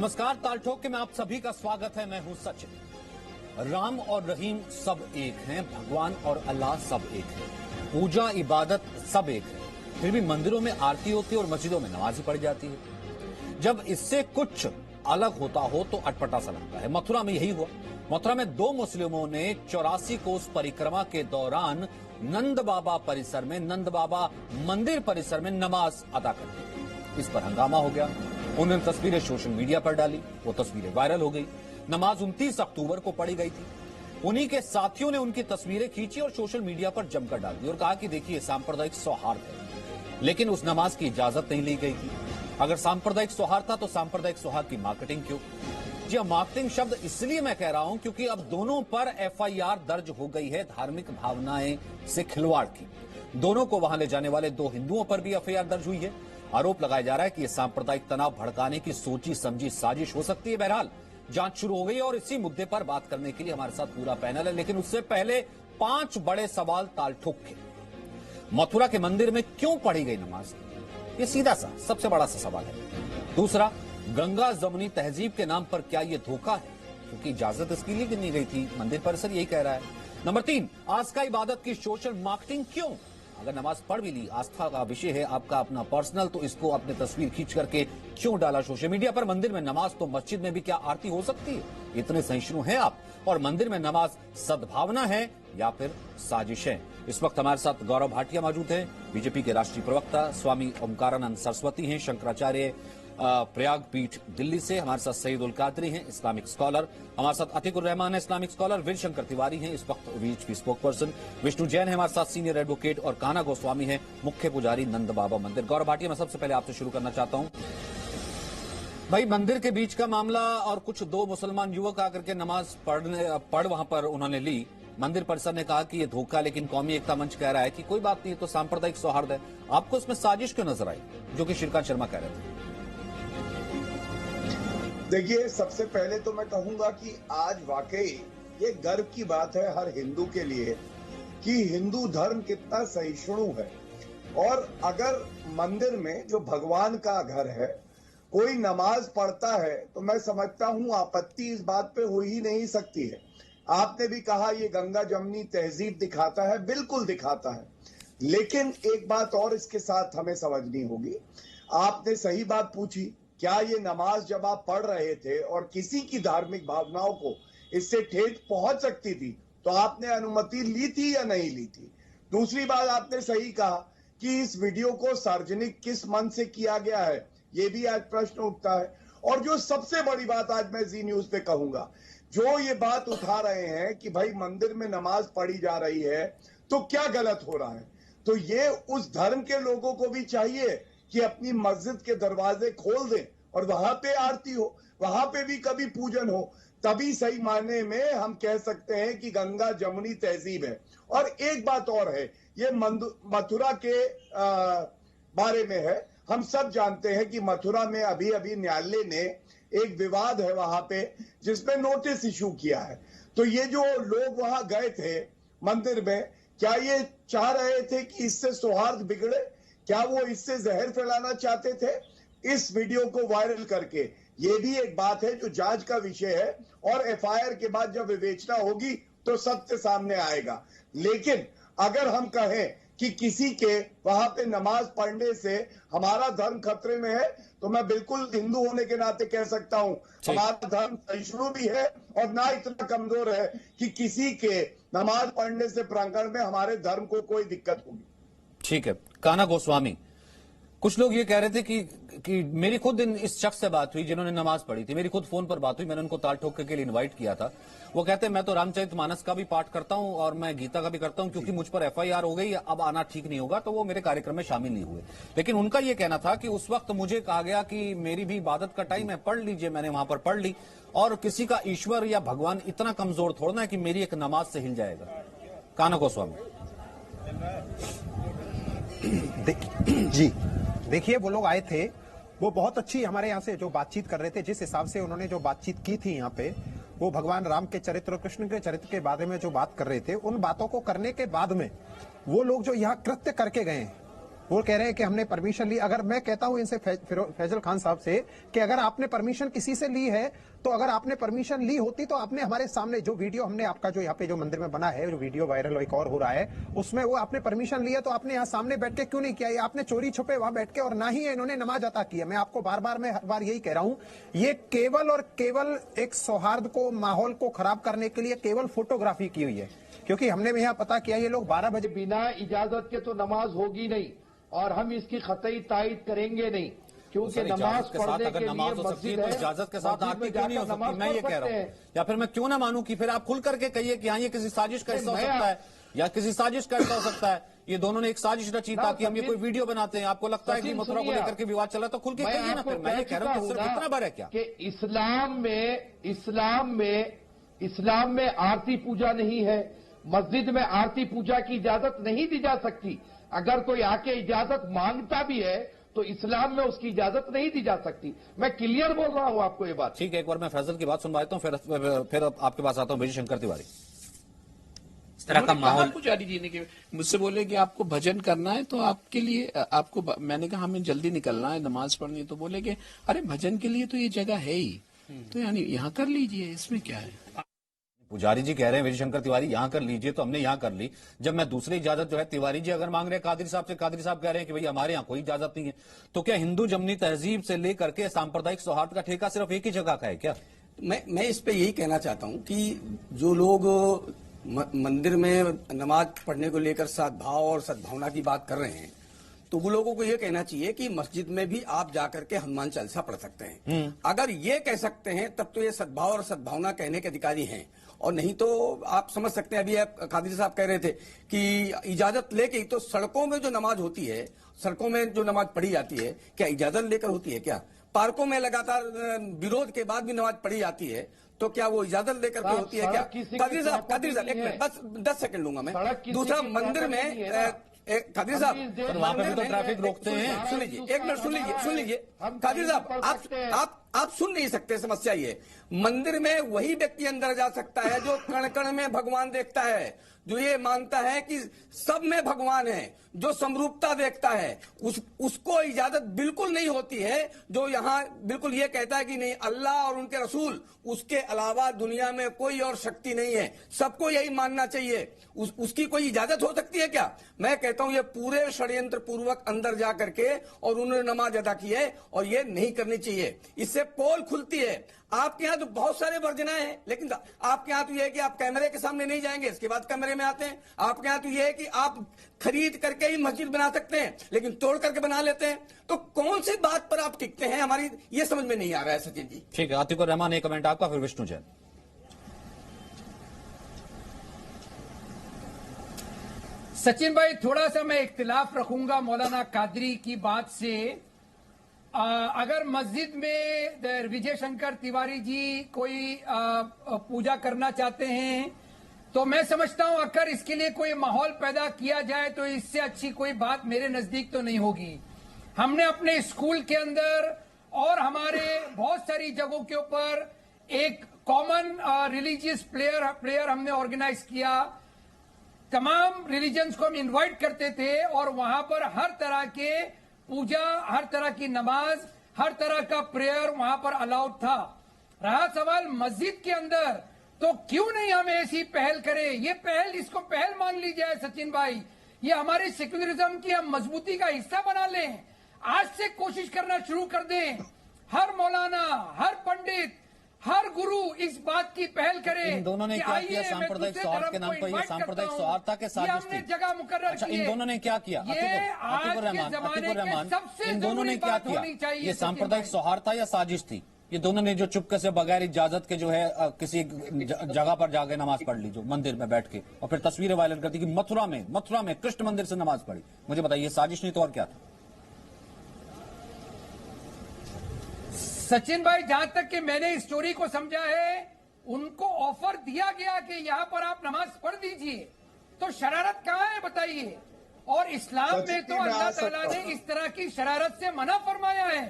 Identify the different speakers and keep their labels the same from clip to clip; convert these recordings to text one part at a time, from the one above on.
Speaker 1: नमस्कार, ताल ठोक के में आप सभी का स्वागत है। मैं हूं सचिन। राम और रहीम सब एक हैं, भगवान और अल्लाह सब एक है, पूजा इबादत सब एक है, फिर भी मंदिरों में आरती होती है और मस्जिदों में नमाज ही पढ़ जाती है। जब इससे कुछ अलग होता हो तो अटपटा सा लगता है। मथुरा में यही हुआ। मथुरा में दो मुस्लिमों ने 84 कोस परिक्रमा के दौरान नंद बाबा परिसर में, नंद बाबा मंदिर परिसर में नमाज अदा कर दी। इस पर हंगामा हो गया। उन्होंने तस्वीरें सोशल मीडिया पर डाली, वो तस्वीरें वायरल हो गई। नमाज 29 अक्टूबर को पढ़ी गई थी। उन्हीं के साथियों ने उनकी तस्वीरें खींची और सोशल मीडिया पर जमकर डाल दी और कहा कि देखिए सांप्रदायिक सौहार्द है। लेकिन उस नमाज की इजाजत नहीं ली गई थी। अगर सांप्रदायिक सौहार्द था तो सांप्रदायिक सौहार्द की मार्केटिंग क्यों? जी हाँ, मार्केटिंग शब्द इसलिए मैं कह रहा हूं क्योंकि अब दोनों पर एफआईआर दर्ज हो गई है धार्मिक भावनाएं से खिलवाड़ की। दोनों को वहां ले जाने वाले दो हिंदुओं पर भी एफआईआर दर्ज हुई है। आरोप लगाया जा रहा है कि यह सांप्रदायिक तनाव भड़काने की सोची समझी साजिश हो सकती है। बहरहाल जांच शुरू हो गई और इसी मुद्दे पर बात करने के लिए हमारे साथ पूरा पैनल है। लेकिन उससे पहले 5 बड़े सवाल ताल ठोक के। मथुरा के मंदिर में क्यों पढ़ी गई नमाज? ये सीधा सा सबसे बड़ा सा सवाल है। दूसरा, गंगा जमुनी तहजीब के नाम पर क्या यह धोखा है? क्योंकि इजाजत इसके लिए नहीं गई थी, मंदिर परिसर यही कह रहा है। नंबर 3, आस्था इबादत की सोशल मार्केटिंग क्यों? अगर नमाज पढ़ भी ली, आस्था का विषय है आपका अपना पर्सनल, तो इसको अपने तस्वीर खींच करके क्यों डाला सोशल मीडिया पर? मंदिर में नमाज तो मस्जिद में भी क्या आरती हो सकती है? इतने सहिष्णु हैं आप? और मंदिर में नमाज सद्भावना है या फिर साजिश है? इस वक्त हमारे साथ गौरव भाटिया मौजूद हैं, बीजेपी के राष्ट्रीय प्रवक्ता। स्वामी ओमकारानंद सरस्वती हैं, शंकराचार्य प्रयाग पीठ दिल्ली से। हमारे साथ सईद उल कादरी हैं, इस्लामिक स्कॉलर। हमारे साथ अतिकुर रहमान है, इस्लामिक स्कॉलर। वीर शंकर तिवारी हैं, इस वक्त VHP spoke person. Vishnu Jain है हमारे साथ, सीनियर एडवोकेट। और कान्हा गोस्वामी है, मुख्य पुजारी नंद बाबा मंदिर। गौरव भाटिया, मैं सबसे पहले आपसे शुरू करना चाहता हूं। भाई, मंदिर के बीच का मामला और कुछ दो मुसलमान युवक आकर के नमाज पढ़ वहां पर उन्होंने ली। मंदिर परिसर ने कहा कि ये धोखा, लेकिन कौमी एकता मंच कह रहा है कि कोई बात नहीं, तो सांप्रदायिक सौहार्द है। आपको इसमें साजिश क्यों नजर आई, जो कि श्रीकांत शर्मा कह रहे थे?
Speaker 2: देखिए, सबसे पहले तो मैं कहूंगा कि आज वाकई ये गर्व की बात है हर हिंदू के लिए कि हिंदू धर्म कितना सहिष्णु है। और अगर मंदिर में, जो भगवान का घर है, कोई नमाज पढ़ता है तो मैं समझता हूं आपत्ति इस बात पे हो ही नहीं सकती है। आपने भी कहा ये गंगा जमुनी तहजीब दिखाता है, बिल्कुल दिखाता है। लेकिन एक बात और इसके साथ हमें समझनी होगी। आपने सही बात पूछी, क्या ये नमाज जब आप पढ़ रहे थे और किसी की धार्मिक भावनाओं को इससे ठेस पहुंच सकती थी तो आपने अनुमति ली थी या नहीं ली थी? दूसरी बात, आपने सही कहा कि इस वीडियो को सार्वजनिक किस मन से किया गया है, ये भी आज प्रश्न उठता है। और जो सबसे बड़ी बात आज मैं जी न्यूज पे कहूंगा, जो ये बात उठा रहे हैं कि भाई मंदिर में नमाज पढ़ी जा रही है तो क्या गलत हो रहा है, तो ये उस धर्म के लोगों को भी चाहिए कि अपनी मस्जिद के दरवाजे खोल दें और वहां पे आरती हो, वहां पे भी कभी पूजन हो, तभी सही मायने में हम कह सकते हैं कि गंगा जमुनी तहजीब है। और एक बात और है, ये मथुरा के बारे में है। हम सब जानते हैं कि मथुरा में अभी अभी न्यायालय ने एक विवाद है वहां पे, जिसमें नोटिस इशू किया है। तो ये जो लोग वहां गए थे मंदिर में, क्या ये चाह रहे थे कि इससे सौहार्द बिगड़े? क्या वो इससे जहर फैलाना चाहते थे इस वीडियो को वायरल करके? ये भी एक बात है जो जांच का विषय है और एफआईआर के बाद जब विवेचना होगी तो सत्य सामने आएगा। लेकिन अगर हम कहें कि किसी के वहां पे नमाज पढ़ने से हमारा धर्म खतरे में है, तो मैं बिल्कुल हिंदू होने के नाते कह सकता हूं हमारा धर्म सहिष्णु भी है और ना इतना कमजोर है कि किसी के नमाज पढ़ने से प्रांगण में हमारे धर्म को कोई दिक्कत होगी।
Speaker 1: ठीक है, कान्हा गोस्वामी, कुछ लोग ये कह रहे थे कि मेरी खुद इस शख्स से बात हुई जिन्होंने नमाज पढ़ी थी, मेरी खुद फोन पर बात हुई, मैंने उनको ताल ठोक के लिए इनवाइट किया था। वो कहते हैं मैं तो रामचरितमानस का भी पाठ करता हूं और मैं गीता का भी करता हूं, क्योंकि मुझ पर एफआईआर हो गई, अब आना ठीक नहीं होगा, तो वो मेरे कार्यक्रम में शामिल नहीं हुए। लेकिन उनका यह कहना था कि उस वक्त मुझे कहा गया कि मेरी भी इबादत का टाइम है, पढ़ लीजिए। मैंने वहां पर पढ़ ली, और किसी का ईश्वर या भगवान इतना कमजोर थोड़ा है कि मेरी एक नमाज से हिल जाएगा। कान्हा गोस्वामी
Speaker 3: जी, देखिए, वो लोग आए थे, वो बहुत अच्छी हमारे यहाँ से जो बातचीत कर रहे थे, जिस हिसाब से उन्होंने जो बातचीत की थी यहाँ पे, वो भगवान राम के चरित्र और कृष्ण के चरित्र के बारे में जो बात कर रहे थे, उन बातों को करने के बाद में वो लोग जो यहाँ कृत्य करके गए, वो कह रहे हैं कि हमने परमिशन ली। अगर मैं कहता हूं इनसे फैजल खान साहब से कि अगर आपने परमिशन किसी से ली है, तो अगर आपने परमिशन ली होती तो आपने हमारे सामने जो वीडियो हमने आपका जो यहाँ पे जो मंदिर में बना है, जो वीडियो वायरल एक और हो रहा है, उसमें वो आपने परमिशन लिया तो आपने यहाँ सामने बैठ के क्यों नहीं किया? ये आपने चोरी छुपे वहां बैठ के, और ना ही इन्होंने नमाज अता की है। मैं आपको मैं हर बार यही कह रहा हूं, ये केवल और केवल एक सौहार्द को, माहौल को खराब करने के लिए केवल फोटोग्राफी की हुई है। क्योंकि हमने भी यहाँ पता किया ये लोग 12 बजे
Speaker 4: बिना इजाजत के तो नमाज होगी नहीं, और हम इसकी कतई तायद करेंगे नहीं, क्योंकि नमाज
Speaker 1: के साथ अगर नमाज हो सकती है तो इजाजत के साथ आपकी क्यों नहीं हो सकती? मैं ये कह रहा हूँ, या फिर मैं क्यों ना मानूं कि फिर आप खुल करके कहिए कि हाँ ये किसी साजिश का हिस्सा हो सकता है, या किसी साजिश का हिस्सा हो सकता है, ये दोनों ने एक साजिश रची ताकि हम ये कोई वीडियो बनाते हैं। आपको लगता है कि मथुरा को लेकर के विवाद चला तो खुल के कहिए ना। फिर मैं ये कह रहा हूँ कि सिर्फ इतना भर है क्या
Speaker 4: कि इस्लाम में आरती पूजा नहीं है, मस्जिद में आरती पूजा की इजाजत नहीं दी जा सकती। अगर कोई आके इजाजत मांगता भी है तो इस्लाम में उसकी इजाजत नहीं दी जा सकती। मैं क्लियर बोल रहा हूं आपको ये बात।
Speaker 1: ठीक है, एक बार मैं फैजल की बात सुनवा देता हूं, फिर आपके पास आता हूं विजय शंकर तिवारी।
Speaker 5: इस तरह का माहौल पुजारी जी ने कि मुझसे बोले कि आपको भजन करना है तो आपके लिए आपको, मैंने कहा हमें जल्दी निकलना है, नमाज पढ़नी है, तो बोले कि अरे भजन के लिए तो ये जगह है ही, तो यानी यहाँ कर लीजिए, इसमें क्या है।
Speaker 1: पुजारी जी कह रहे हैं विजय शंकर तिवारी यहाँ कर लीजिए, तो हमने यहाँ कर ली। जब मैं दूसरी इजाजत जो है तिवारी जी अगर मांग रहे हैं कादरी साहब से, कादरी साहब कह रहे हैं कि भाई हमारे यहाँ कोई इजाजत नहीं है, तो क्या हिंदू जमनी तहजीब से लेकर के सांप्रदायिक सौहार्द का ठेका सिर्फ एक ही जगह का है क्या?
Speaker 6: मैं इस पे यही कहना चाहता हूं कि जो लोग मंदिर में नमाज पढ़ने को लेकर सद्भाव और सद्भावना की बात कर रहे हैं, तो वो लोगों को ये कहना चाहिए कि मस्जिद में भी आप जाकर के हनुमान चालीसा पढ़ सकते हैं। अगर ये कह सकते हैं तब तो ये सद्भाव और सद्भावना कहने के अधिकारी हैं, और नहीं तो आप समझ सकते हैं। अभी आप कादरी साहब कह रहे थे कि इजाजत लेके, तो सड़कों में जो नमाज होती है, सड़कों में जो नमाज पढ़ी जाती है, क्या इजाजत लेकर होती है क्या? पार्कों में लगातार विरोध के बाद भी नमाज पढ़ी जाती है, तो क्या वो इजाजत लेकर के होती है क्या? कादरी साहब एक मिनट, बस 10 सेकंड लूंगा मैं। दूसरा, मंदिर में कादरी साहब
Speaker 1: वहां पर भी तो ट्रैफिक रोकते हैं।
Speaker 6: सुन लीजिए, एक मिनट सुन लीजिए कादरी साहब, आप सुन नहीं सकते। समस्या ये, मंदिर में वही व्यक्ति अंदर जा सकता है जो कण कण में भगवान देखता है, जो ये मानता है कि सब में भगवान है, जो समरूपता देखता है, उसको इजाजत बिल्कुल नहीं होती है। जो यहाँ बिल्कुल ये कहता है कि नहीं, अल्लाह और उनके रसूल, उसके अलावा दुनिया में कोई और शक्ति नहीं है, सबको यही मानना चाहिए, उसकी कोई इजाजत हो सकती है क्या? मैं कहता हूं ये पूरे षड्यंत्र पूर्वक अंदर जा करके और उन्होंने नमाज अदा की है, और ये नहीं करनी चाहिए। इससे पोल खुलती है। आपके यहाँ तो बहुत सारे वर्जनाएं हैं, लेकिन आपके यहाँ तो यह है कि आप कैमरे के सामने नहीं जाएंगे, इसके बाद कैमरे में आते हैं। आपके यहाँ तो यह है कि आप खरीद करके ही मस्जिद बना सकते हैं, लेकिन तोड़ करके बना लेते हैं। तो कौन सी बात पर आप टिकते हैं, हमारी ये समझ में नहीं आ रहा है सचिन जी।
Speaker 1: ठीक है, आतिकुर रहमान एक कमेंट आपका, फिर विष्णु जैन।
Speaker 7: सचिन भाई, थोड़ा सा मैं इख्तिलाफ रखूंगा मौलाना कादरी की बात से। अगर मस्जिद में विजय शंकर तिवारी जी कोई पूजा करना चाहते हैं तो मैं समझता हूं अगर इसके लिए कोई माहौल पैदा किया जाए तो इससे अच्छी कोई बात मेरे नजदीक तो नहीं होगी। हमने अपने स्कूल के अंदर और हमारे बहुत सारी जगहों के ऊपर एक कॉमन रिलीजियस प्रेयर हमने ऑर्गेनाइज किया। तमाम रिलीजन्स को हम इनवाइट करते थे और वहां पर हर तरह के पूजा, हर तरह की नमाज, हर तरह का प्रेयर वहां पर अलाउड था। रहा सवाल मस्जिद के अंदर, तो क्यों नहीं हम ऐसी पहल करें? ये पहल, इसको पहल मान ली जाए सचिन भाई, ये हमारे सेक्युलरिज्म की हम मजबूती का हिस्सा बना लें। आज से कोशिश करना शुरू कर दें, हर मौलाना, हर पंडित, हर गुरु इस बात की पहल करे।
Speaker 1: इन दोनों ने क्या किया? सांप्रदायिक सौहार्द के नाम पर ये सांप्रदायिक सौहार्द था कि साजिश थी?
Speaker 7: जगह मुकर्रर
Speaker 1: अच्छा, इन दोनों ने क्या किया? आतिकुर रहमान, इन दोनों ने क्या किया? ये सांप्रदायिक सौहार्द था या साजिश थी? ये दोनों ने जो चुपके से बगैर इजाजत के जो है किसी जगह पर जाके नमाज पढ़ ली, जो मंदिर में बैठ के, और फिर तस्वीरें वायरल कर दी कि मथुरा में कृष्ण मंदिर से नमाज पढ़ी। मुझे बताइए, साजिश नहीं तो और क्या था?
Speaker 7: सचिन भाई, जहां तक कि मैंने इस स्टोरी को समझा है, उनको ऑफर दिया गया कि यहां पर आप नमाज पढ़ दीजिए, तो शरारत कहां है बताइए? और इस्लाम में तो अल्लाह ताला ने इस तरह की शरारत से मना फरमाया है।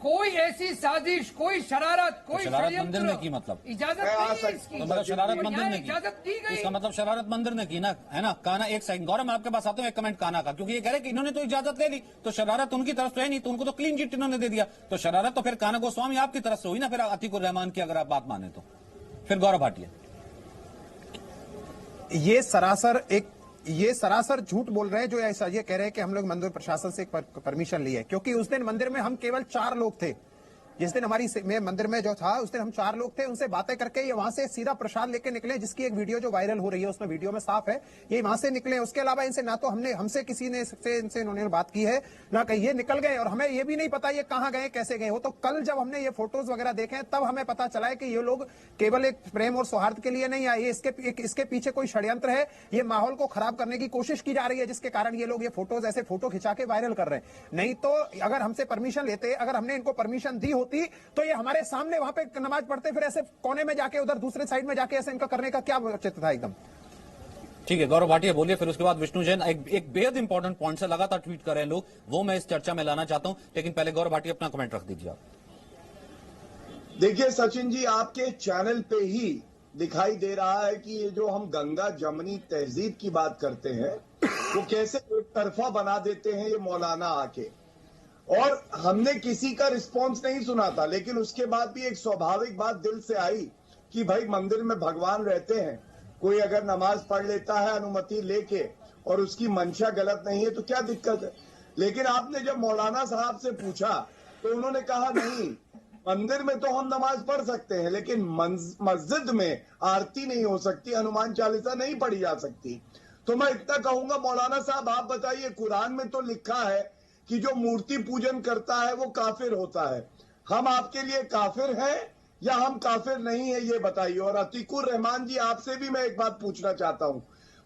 Speaker 7: कोई ऐसी साजिश, कोई शरारत, कोई
Speaker 1: शरारत मंदिर ने की मतलब?
Speaker 7: इजाजत
Speaker 2: मैं आ
Speaker 7: नहीं है
Speaker 2: सकता
Speaker 7: इसकी।
Speaker 1: तो मतलब शरारत
Speaker 7: और
Speaker 1: मंदिर
Speaker 7: यहाँ
Speaker 1: ने की,
Speaker 7: इजाजत दी गई।
Speaker 1: इसका मतलब शरारत मंदिर ने की ना, है ना? काना, एक सेकंड गौरव, मैं आपके पास आता हूँ, एक कमेंट काना का, क्योंकि ये कह रहे कि इन्होंने तो इजाजत ले ली, तो शरारत उनकी तरफ से है नहीं, तो उनको तो क्लीन चिट इन्होंने दे दिया, तो शरारत तो फिर काना गोस्वामी आपकी तरफ से हुई ना, फिर अतीकुर रहमान की अगर आप बात माने तो। फिर गौरव भाटिया,
Speaker 3: ये सरासर झूठ बोल रहे हैं जो ऐसा ये कह रहे हैं कि हम लोग मंदिर प्रशासन से परमिशन ली है, क्योंकि उस दिन मंदिर में हम केवल 4 लोग थे। जिस दिन मंदिर में जो था उस दिन हम 4 लोग थे, उनसे बातें करके ये वहां से सीधा प्रसाद लेके निकले, जिसकी एक वीडियो जो वायरल हो रही है उसमें वीडियो में साफ है ये वहां से निकले। उसके अलावा इनसे ना तो हमसे किसी ने इनसे इन्होंने बात की है ना कहीं ये निकल गए, और हमें ये भी नहीं पता ये कहां गए कैसे गए। वो तो कल जब हमने ये फोटोज वगैरह देखे तब हमें पता चला है कि ये लोग केवल एक प्रेम और सौहार्द के लिए नहीं आए, इसके पीछे कोई षड्यंत्र है, ये माहौल को खराब करने की कोशिश की जा रही है, जिसके कारण ये लोग ये फोटोज ऐसे फोटो खिंचा के वायरल कर रहे हैं। नहीं तो अगर हमसे परमिशन लेते, अगर हमने इनको परमिशन दी होती तो ये हमारे सामने वहां पे नमाज पढ़ते, फिर ऐसे कोने में जाके उधर दूसरे साइड में जाके ऐसे इनका करने का क्या औचित्य था एकदम।
Speaker 1: ठीक है गौरव भाटिया बोलिए, फिर उसके बाद विष्णु जैन। एक बेहद इंपॉर्टेंट पॉइंट से लगातार ट्वीट कर रहे हैं लोग, वो मैं इस चर्चा में लाना चाहता हूं, लेकिन पहले गौरव भाटिया अपना कमेंट रख दीजिए आप।
Speaker 2: देखिए सचिन जी, आपके चैनल पे ही दिखाई दे रहा है कि ये जो हम गंगा जमनी तहजीब की बात करते हैं वो कैसे एक तरफा बना देते हैं ये मौलाना आके, और हमने किसी का रिस्पांस नहीं सुना था, लेकिन उसके बाद भी एक स्वाभाविक बात दिल से आई कि भाई मंदिर में भगवान रहते हैं, कोई अगर नमाज पढ़ लेता है अनुमति लेके और उसकी मंशा गलत नहीं है तो क्या दिक्कत है। लेकिन आपने जब मौलाना साहब से पूछा तो उन्होंने कहा नहीं, मंदिर में तो हम नमाज पढ़ सकते हैं लेकिन मस्जिद में आरती नहीं हो सकती, हनुमान चालीसा नहीं पढ़ी जा सकती। तो मैं इतना कहूंगा मौलाना साहब आप बताइए, कुरान में तो लिखा है कि जो मूर्ति पूजन करता है वो काफिर होता है, हम आपके लिए काफिर हैं या हम काफिर नहीं है ये बताइए। और अतीकुर रहमान जी आपसे भी मैं एक बात पूछना चाहता हूं,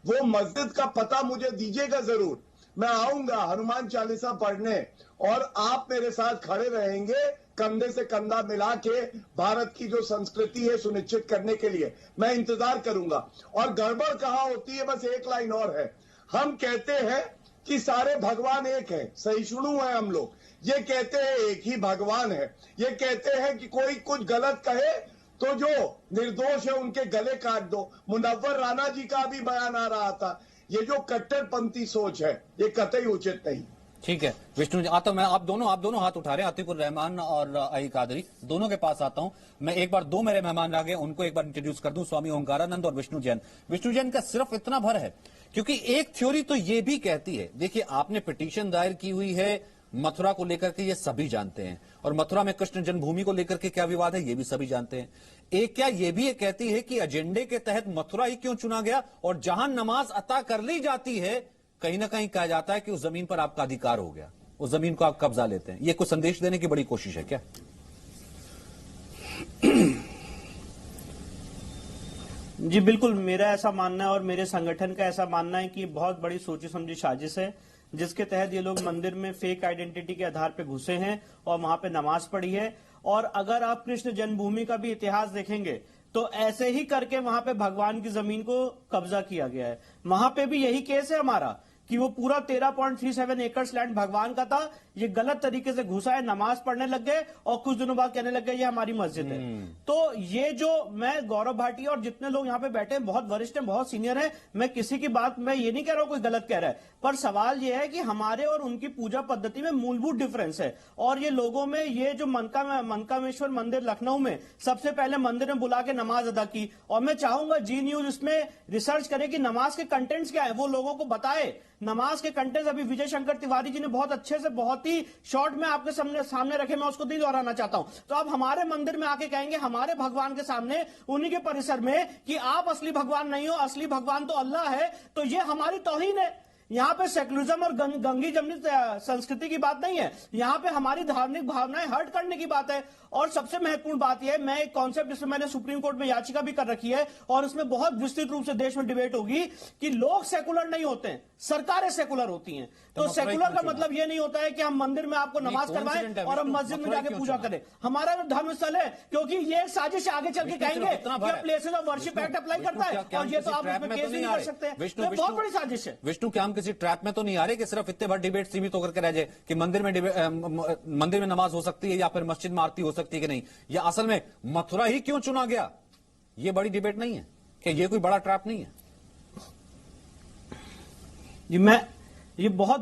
Speaker 2: वो मस्जिद का पता मुझे दीजिएगा जरूर, मैं आऊंगा हनुमान चालीसा पढ़ने और आप मेरे साथ खड़े रहेंगे कंधे से कंधा मिला के भारत की जो संस्कृति है सुनिश्चित करने के लिए मैं इंतजार करूंगा। और गड़बड़ कहां होती है, बस एक लाइन और है, हम कहते हैं कि सारे भगवान एक है, सहिष्णु है हम लोग, ये कहते हैं एक ही भगवान है, ये कहते हैं कि कोई कुछ गलत कहे तो जो निर्दोष है उनके गले काट दो। मुनव्वर राणा जी का भी बयान आ रहा था, ये जो कट्टरपंथी सोच है ये कतई उचित नहीं।
Speaker 1: ठीक है विष्णु जी, आता हूं मैं, आप दोनों हाथ उठा रहे हैं, अतीकुर रहमान और अई कादरी दोनों के पास आता हूं मैं। एक बार 2 मेरे मेहमान आ गए, उनको एक बार इंट्रोड्यूस कर दूं, स्वामी ओंकारानंद और विष्णु जैन। विष्णु जैन का सिर्फ इतना भर है क्योंकि एक थ्योरी तो ये भी कहती है, देखिए आपने पिटीशन दायर की हुई है मथुरा को लेकर के, ये सभी जानते हैं, और मथुरा में कृष्ण जन्मभूमि को लेकर के क्या विवाद है ये भी सभी जानते हैं। एक क्या ये भी कहती है कि एजेंडे के तहत मथुरा ही क्यों चुना गया, और जहां नमाज अता कर ली जाती है कहीं ना कहीं कहा जाता है कि उस जमीन पर आपका अधिकार हो गया, उस जमीन को आप कब्जा लेते हैं। ये कुछ संदेश देने की बड़ी कोशिश है क्या?
Speaker 8: जी बिल्कुल, मेरा ऐसा मानना है और मेरे संगठन का ऐसा मानना है कि ये बहुत बड़ी सोची समझी साजिश है, जिसके तहत ये लोग मंदिर में फेक आइडेंटिटी के आधार पर घुसे हैं और वहां पे नमाज पढ़ी है। और अगर आप कृष्ण जन्मभूमि का भी इतिहास देखेंगे तो ऐसे ही करके वहां पे भगवान की जमीन को कब्जा किया गया है। वहां पे भी यही केस है हमारा कि वो पूरा 13.37 एकड़ लैंड भगवान का था, ये गलत तरीके से घुसा है, नमाज पढ़ने लग गए और कुछ दिनों बाद कहने लग गए ये हमारी मस्जिद है। तो ये जो मैं गौरव भाटिया और जितने लोग यहाँ पे बैठे हैं बहुत वरिष्ठ हैं, बहुत सीनियर हैं, मैं किसी की बात मैं ये नहीं कह रहा हूं कोई गलत कह रहा है, पर सवाल ये है कि हमारे और उनकी पूजा पद्धति में मूलभूत डिफरेंस है। और ये लोगों में ये जो मनकामेश्वर मंदिर लखनऊ में सबसे पहले मंदिर में बुला के नमाज अदा की, और मैं चाहूंगा जी न्यूज इसमें रिसर्च करे कि नमाज के कंटेंट्स क्या है, वो लोगों को बताए। नमाज के कंटेंट्स अभी विजय शंकर तिवारी जी ने बहुत अच्छे से बहुत ही शॉर्ट में आपके सामने रखे, मैं उसको नहीं दोहराना चाहता हूं। तो आप हमारे मंदिर में आके कहेंगे हमारे भगवान के सामने, उन्हीं के परिसर में, कि आप असली भगवान नहीं हो, असली भगवान तो अल्लाह है, तो ये हमारी तौहीन है। यहाँ पे सेकुलरिज्म और गंगी जमनी संस्कृति की बात नहीं है, यहाँ पे हमारी धार्मिक भावनाएं हर्ट करने की बात है। और सबसे महत्वपूर्ण बात यह है, मैं एक कॉन्सेप्ट जिसमें मैंने सुप्रीम कोर्ट में याचिका भी कर रखी है और उसमें बहुत विस्तृत रूप से देश में डिबेट होगी कि लोग सेकुलर नहीं होते हैं, सरकारें सेकुलर होती हैं। तो सेकुलर का मतलब यह नहीं होता है कि हम मंदिर में आपको नमाज करवाएं और हम मस्जिद में जाके पूजा करें। हमारा जो धर्म स्थल है, क्योंकि ये साजिश आगे चल के कहेंगे कि places of worship act apply करता है, और ये तो आप इसमें केस नहीं कर सकते हैं, बहुत बड़ी साजिश है।
Speaker 1: विष्णु क्या हम किसी ट्रैप में तो नहीं आ रहे कि सिर्फ इतने भर डिबेट सीमित होकर के रह जाए कि मंदिर में नमाज हो सकती है या फिर मस्जिद में आरती हो सकती है कि नहीं, या असल में मथुरा ही क्यों चुना गया, ये बड़ी डिबेट नहीं है कि ये कोई बड़ा ट्रैप नहीं है?
Speaker 8: ये बहुत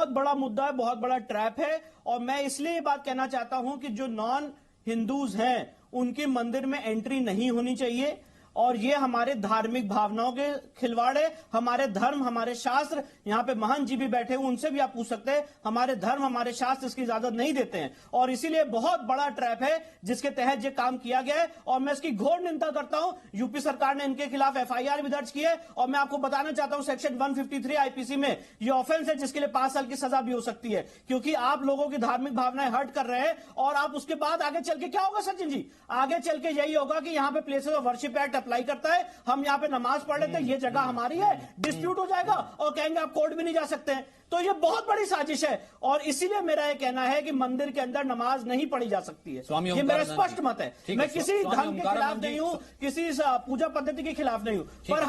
Speaker 8: बड़ा मुद्दा है, बहुत बड़ा ट्रैप है। और मैं इसलिए ये बात कहना चाहता हूं कि जो नॉन हिंदूज हैं उनके मंदिर में एंट्री नहीं होनी चाहिए, और ये हमारे धार्मिक भावनाओं के खिलवाड़ है। हमारे धर्म, हमारे शास्त्र, यहाँ पे महंत जी भी बैठे हुए, उनसे भी आप पूछ सकते हैं, हमारे धर्म, हमारे शास्त्र इसकी इजाजत नहीं देते हैं। और इसीलिए बहुत बड़ा ट्रैप है जिसके तहत ये काम किया गया है, और मैं इसकी घोर निंदा करता हूं। यूपी सरकार ने इनके खिलाफ FIR भी दर्ज की है, और मैं आपको बताना चाहता हूं सेक्शन 153 IPC में ये ऑफेंस है जिसके लिए 5 साल की सजा भी हो सकती है, क्योंकि आप लोगों की धार्मिक भावनाएं हर्ट कर रहे हैं। और आप उसके बाद आगे चल के क्या होगा सचिन जी, आगे चल के यही होगा कि यहाँ पे places of worship act apply करता है, हम यहाँ पे नमाज पढ़ लेते हैं, ये जगह हमारी है, डिस्प्यूट हो जाएगा और कहेंगे आप कोर्ट भी नहीं जा सकते हैं। तो ये बहुत बड़ी साजिश है, और इसीलिए मेरा ये कहना है कि मंदिर के अंदर नमाज नहीं पढ़ी जा सकती है। ये मेरा स्पष्ट मत है। मैं किसी धर्म के खिलाफ नहीं हूं, किसी पूजा पद्धति के खिलाफ नहीं हूं, पर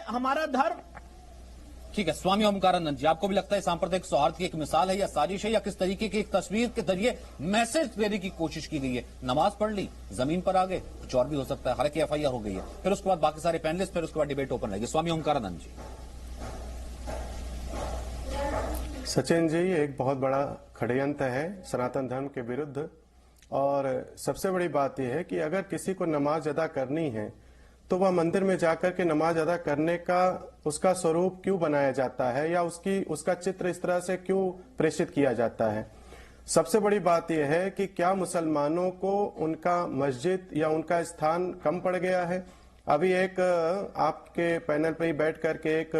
Speaker 8: हमारा धर्म।
Speaker 1: ठीक है, स्वामी ओमकारानंद जी, आपको भी लगता है सांप्रदायिक सौहार्द की एक मिसाल है या साजिश है, या किस तरीके की एक तस्वीर के जरिए मैसेज देने की कोशिश की गई है? नमाज पढ़ ली, जमीन पर आ गए, कुछ और भी हो सकता है। हालांकि FIR हो गई है, फिर उसके बाद बाकी सारे पैनलिस्ट, फिर उसके बाद डिबेट ओपन रहेगी। स्वामी ओमकारानंद जी।
Speaker 9: सचिन जी, एक बहुत बड़ा षड्यंत्र है सनातन धर्म के विरुद्ध, और सबसे बड़ी बात यह है कि अगर किसी को नमाज अदा करनी है तो वह मंदिर में जाकर के नमाज अदा करने का उसका स्वरूप क्यों बनाया जाता है, या उसका चित्र इस तरह से क्यों प्रेषित किया जाता है? सबसे बड़ी बात यह है कि क्या मुसलमानों को उनका मस्जिद या उनका स्थान कम पड़ गया है? अभी एक आपके पैनल पे ही बैठ करके एक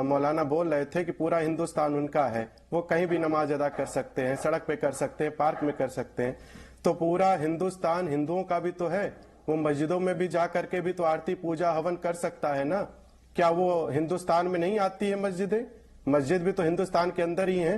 Speaker 9: मौलाना बोल रहे थे कि पूरा हिंदुस्तान उनका है, वो कहीं भी नमाज अदा कर सकते हैं, सड़क पे कर सकते हैं, पार्क में कर सकते हैं। तो पूरा हिंदुस्तान हिंदुओं का भी तो है, वो मस्जिदों में भी जा करके भी तो आरती पूजा हवन कर सकता है ना। क्या वो हिंदुस्तान में नहीं आती है मस्जिदें? मस्जिद भी तो हिंदुस्तान के अंदर ही है।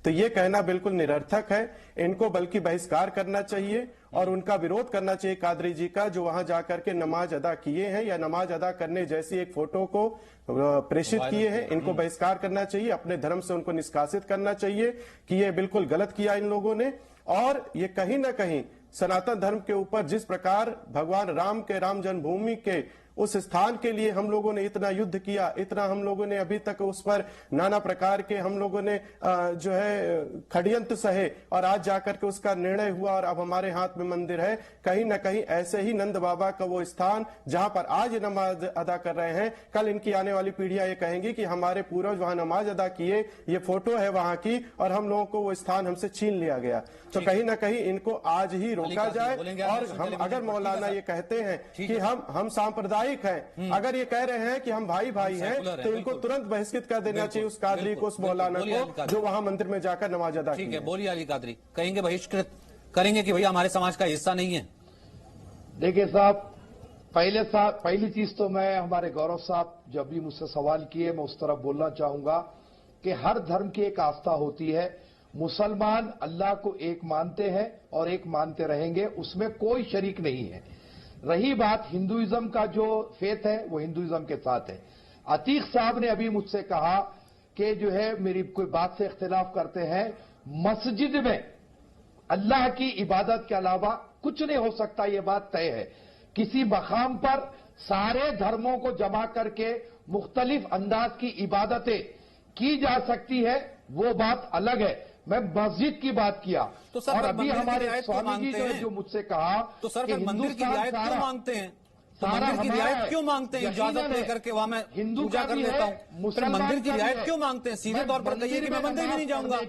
Speaker 9: तो ये कहना बिल्कुल निरर्थक है। इनको बल्कि बहिष्कार करना चाहिए और उनका विरोध करना चाहिए कादरी जी का, जो वहां जाकर के नमाज अदा किए हैं या नमाज अदा करने जैसी एक फोटो को प्रेषित किए हैं। इनको बहिष्कार करना चाहिए, अपने धर्म से उनको निष्कासित करना चाहिए कि ये बिल्कुल गलत किया इन लोगों ने। और ये कहीं ना कहीं सनातन धर्म के ऊपर जिस प्रकार भगवान राम के राम जन्मभूमि के उस स्थान के लिए हम लोगों ने इतना युद्ध किया, इतना हम लोगों ने अभी तक उस पर नाना प्रकार के हम लोगों ने जो है षड्यंत्र सहे, और आज जाकर के उसका निर्णय हुआ और अब हमारे हाथ में मंदिर है। कहीं ना कहीं ऐसे ही नंद बाबा का वो स्थान जहां पर आज नमाज अदा कर रहे हैं, कल इनकी आने वाली पीढ़ियां ये कहेंगी कि हमारे पूर्वज वहां नमाज अदा किए, ये फोटो है वहां की, और हम लोगों को वो स्थान हमसे छीन लिया गया। तो कहीं ना कहीं इनको आज ही रोका जाए। और हम अगर मौलाना ये कहते हैं कि हम सांप्रदायिक हैं, अगर ये कह रहे हैं कि हम भाई भाई हैं, तो इनको तुरंत बहिष्कृत कर देना चाहिए उस कादरी को, उस मौलाना को जो वहां मंदिर में जाकर नमाज अदा की।
Speaker 1: ठीक है, बोलिए अली कादरी, कहेंगे बहिष्कृत करेंगे कि भैया हमारे समाज का हिस्सा नहीं है?
Speaker 4: देखिए साहब, पहली चीज तो मैं हमारे गौरव साहब जब भी मुझसे सवाल किए, मैं उस तरफ बोलना चाहूंगा कि हर धर्म की एक आस्था होती है। मुसलमान अल्लाह को एक मानते हैं और एक मानते रहेंगे, उसमें कोई शरीक नहीं है। रही बात हिंदुइज्म का, जो फेथ है वो हिंदुइज्म के साथ है। अतीक साहब ने अभी मुझसे कहा कि जो है मेरी कोई बात से इख्तिलाफ करते हैं। मस्जिद में अल्लाह की इबादत के अलावा कुछ नहीं हो सकता, ये बात तय है। किसी मकाम पर सारे धर्मों को जमा करके मुख्तलिफ अंदाज की इबादतें की जा सकती है, वो बात अलग है। मैं मस्जिद की बात किया।
Speaker 1: तो सर,
Speaker 4: और अभी हमारे स्वामी जी ने जो मुझसे कहा,
Speaker 1: तो सर फिर मंदिर की रियायत क्यों मांगते हैं? मंदिर की रियायत क्यों मांगते हैं? इजाजत लेकर के वहां मैं पूजा कर लेता हूँ, फिर मंदिर की रियायत क्यों मांगते हैं? सीधे तौर पर कहिए कि मैं मंदिर भी नहीं जाऊंगा,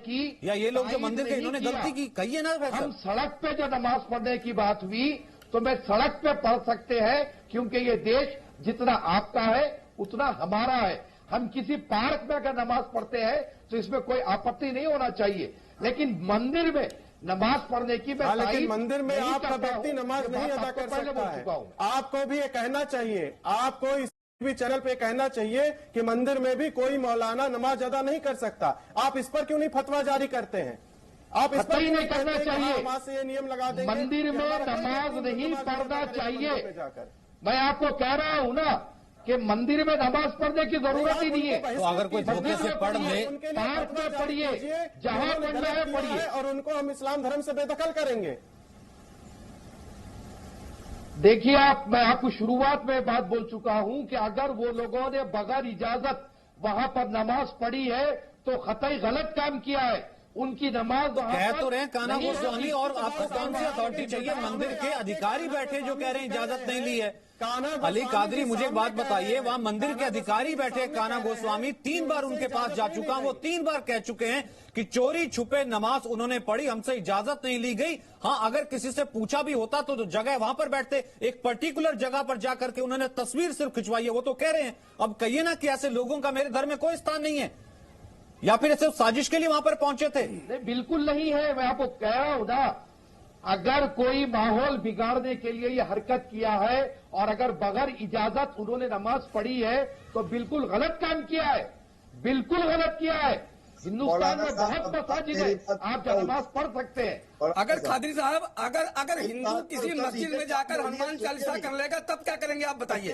Speaker 1: या ये लोग जो मंदिर के इन्होंने गलती की, कहिए ना।
Speaker 4: हम सड़क पे जो नमाज पढ़ने की बात हुई, तो मैं सड़क पे पढ़ सकते हैं, क्योंकि ये देश जितना आपका है उतना हमारा है। हम किसी पार्क में अगर नमाज पढ़ते हैं तो इसमें कोई आपत्ति नहीं होना चाहिए, लेकिन मंदिर में नमाज पढ़ने की मैं
Speaker 9: लेकिन मंदिर में आपका व्यक्ति नमाज नहीं अदा कर सकता है। आपको भी ये कहना चाहिए, आपको इस भी चैनल पे कहना चाहिए कि मंदिर में भी कोई मौलाना नमाज अदा नहीं कर सकता। आप इस पर क्यों नहीं फतवा जारी करते हैं? आप इस पर
Speaker 4: नहीं करना चाहिए।
Speaker 9: वहां से ये नियम लगा देंगे
Speaker 4: मंदिर में नमाज नहीं पढ़ना चाहिए। मैं आपको कह रहा हूं ना, कि मंदिर में नमाज पढ़ने की जरूरत ही नहीं है।
Speaker 1: तो अगर कोई धोखे से पढ़ ले,
Speaker 4: पार्क में पढ़िए, जहां पढ़ना है पढ़िए,
Speaker 9: और उनको हम इस्लाम धर्म से बेदखल करेंगे।
Speaker 4: देखिए मैं आपको शुरुआत में बात बोल चुका हूं कि अगर वो लोगों ने बगैर इजाजत वहां पर नमाज पढ़ी है तो कतई गलत काम किया है। उनकी नमाज
Speaker 1: कह तो रहे हैं काना गोस्वामी, और आपको कौन सी अथॉरिटी चाहिए? मंदिर के अधिकारी बैठे जो कह रहे हैं इजाजत नहीं ली है। अली कादरी, मुझे एक बात बताइए, वहां मंदिर के अधिकारी बैठे काना गोस्वामी 3 बार उनके पास जा चुका हूं, वो 3 बार कह चुके हैं कि चोरी छुपे नमाज उन्होंने पढ़ी, हमसे इजाजत नहीं ली गई। हाँ, अगर किसी से पूछा भी होता तो जगह वहां पर बैठते, एक पर्टिकुलर जगह पर जाकर के उन्होंने तस्वीर सिर्फ खिंचवाई है, वो तो कह रहे हैं। अब कहिए ना कि ऐसे लोगों का मेरे धर्म में कोई स्थान नहीं है, या फिर सिर्फ साजिश के लिए वहां पर पहुंचे थे?
Speaker 4: नहीं, बिल्कुल नहीं है। मैं आपको कह रहा हूं ना, अगर कोई माहौल बिगाड़ने के लिए ये हरकत किया है और अगर बगैर इजाजत उन्होंने नमाज पढ़ी है तो बिल्कुल गलत काम किया है, बिल्कुल गलत किया है। हिंदुस्तान में बहुत मसाजिद है, आप नमाज पढ़ सकते हैं।
Speaker 6: अगर कादरी साहब, अगर हिंदू किसी मस्जिद में जाकर हनुमान चालीसा कर लेगा तब क्या करेंगे आप बताइए?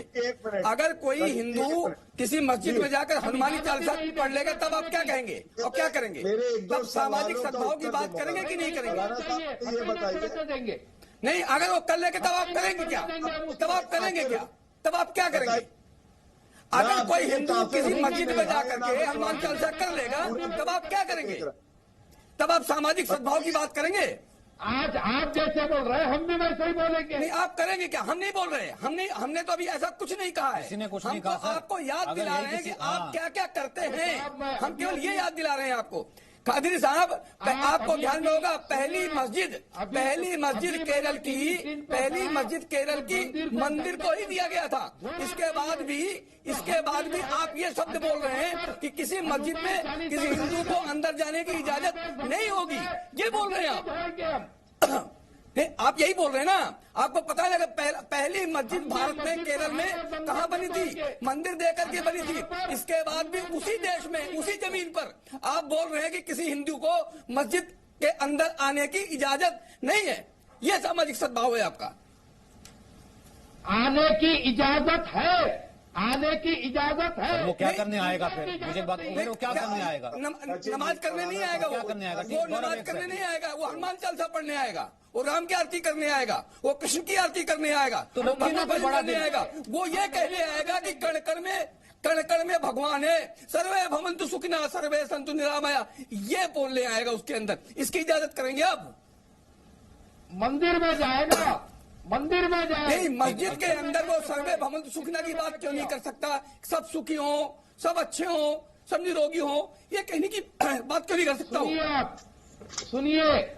Speaker 6: अगर कोई हिंदू किसी मस्जिद में जाकर हनुमानी चालीसा पढ़ लेगा तब आप क्या कहेंगे और क्या करेंगे? तब सामाजिक सद्भाव की बात करेंगे कि नहीं करेंगे?
Speaker 4: देंगे
Speaker 6: नहीं, अगर वो कर लेंगे तब आप करेंगे क्या? तब आप करेंगे क्या? तब आप क्या करेंगे? अगर कोई हिंदू किसी मस्जिद में जाकर के हनुमान चालीसा कर लेगा तब आप क्या करेंगे? तब आप सामाजिक सद्भाव की बात करेंगे?
Speaker 4: आज आप जैसे बोल रहे हैं हम भी वैसे ही बोलेंगे।
Speaker 6: नहीं, आप करेंगे क्या? हम नहीं बोल रहे, हमने तो अभी ऐसा कुछ नहीं कहा है।
Speaker 1: किसी ने कुछ नहीं
Speaker 6: कहा।
Speaker 1: सर।
Speaker 6: आपको याद दिला रहे हैं कि आप क्या क्या करते हैं, हम केवल ये याद दिला रहे हैं आपको। कादरी साहब, आपको ध्यान में होगा, पहली मस्जिद केरल की मंदिर को ही दिया गया था। इसके बाद भी आप ये शब्द बोल रहे हैं कि किसी मस्जिद में किसी हिंदू को अंदर जाने की इजाजत नहीं होगी, ये बोल रहे हैं आप। आप यही बोल रहे हैं ना? आपको पता है पहली मस्जिद भारत में केरल में कहाँ बनी थी? मंदिर देकर के बनी थी। इसके बाद भी उसी देश में, उसी जमीन पर आप बोल रहे हैं कि किसी हिंदू को मस्जिद के अंदर आने की इजाजत नहीं है। यह सामाजिक सद्भाव है आपका?
Speaker 4: आने की इजाजत है, आने की इजाजत है।
Speaker 1: वो क्या करने आएगा फिर? मुझे बात, वो क्या करने आएगा?
Speaker 6: नमाज करने नहीं आएगा।
Speaker 1: क्या करने आएगा?
Speaker 6: वो नमाज करने नहीं आएगा, वो हनुमान चालीसा पढ़ने आएगा, वो राम की आरती करने आएगा, वो कृष्ण की आरती करने आएगा,
Speaker 1: तो
Speaker 6: भगवान करने आएगा। वो ये कहने आएगा कि कण कण में भगवान है, सर्वे भवन्तु सुखिनः सर्वे सन्तु निरामया, ये बोलने आएगा उसके अंदर। इसकी इजाजत करेंगे आप?
Speaker 4: मंदिर में जाएगा, मंदिर में जाए
Speaker 6: नहीं, मस्जिद के अंदर वो सर्वे भवन्तु सुखिनः की बात क्यों नहीं कर सकता? सब सुखी हो, सब अच्छे हो, सब निरोगी हो, ये कहने की बात क्यों नहीं कर सकता?
Speaker 4: सुनिए आप, सुनिए,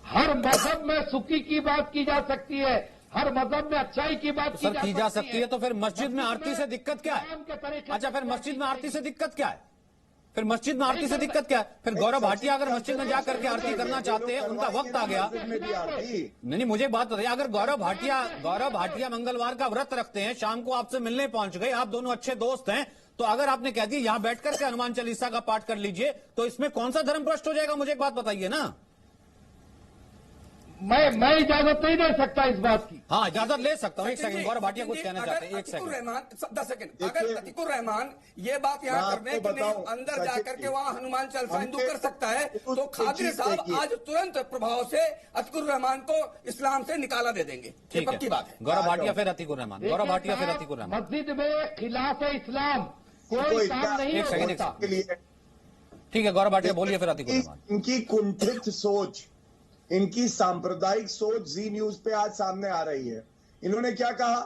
Speaker 4: हर मजहब में सुखी की बात की जा सकती है, हर मजहब में अच्छाई की बात
Speaker 1: की जा सकती है। तो फिर मस्जिद में आरती से दिक्कत क्या है? अच्छा, फिर मस्जिद में आरती से दिक्कत क्या है? फिर मस्जिद में आरती से दिक्कत क्या है? फिर गौरव भाटिया अगर मस्जिद में जाकर के आरती करना चाहते हैं, उनका वक्त आ गया। नहीं, मुझे बात बताइए, अगर गौरव भाटिया मंगलवार का व्रत रखते हैं, शाम को आपसे मिलने पहुंच गए, आप दोनों अच्छे दोस्त हैं, तो अगर आपने कह दिया यहां बैठ करके हनुमान चालीसा का पाठ कर लीजिए, तो इसमें कौन सा धर्म भ्रष्ट हो जाएगा? मुझे एक बात बताइए ना।
Speaker 4: मैं इजाजत नहीं दे सकता इस बात की।
Speaker 1: हाँ, इजाजत ले सकता हूँ। एक सेकंड, गौरव भाटिया कुछ कहना चाहते हैं। एक सेकंड,
Speaker 6: 10 सेकंड। अगर अतीकुर रहमान ये बात यहाँ कर रहे हैं कि अंदर जाकर के वहाँ हनुमान चालीसा हिंदू कर सकता है, तो खादरी साहब आज तुरंत प्रभाव से अतीकुर रहमान को इस्लाम से निकाला दे देंगे। ये पक्की बात है।
Speaker 1: गौरव भाटिया फिर अतीकुर रहमान, गौरव भाटिया फिर अतीकुर रहमान।
Speaker 4: मस्जिद में खिलाफ इस्लाम कोई काम नहीं होता।
Speaker 1: ठीक है, गौरव भाटिया बोलिए, फिर अतीकुर रहमान।
Speaker 2: इनकी कुंठित सोच, इनकी सांप्रदायिक सोच जी न्यूज पे आज सामने आ रही है। इन्होंने क्या कहा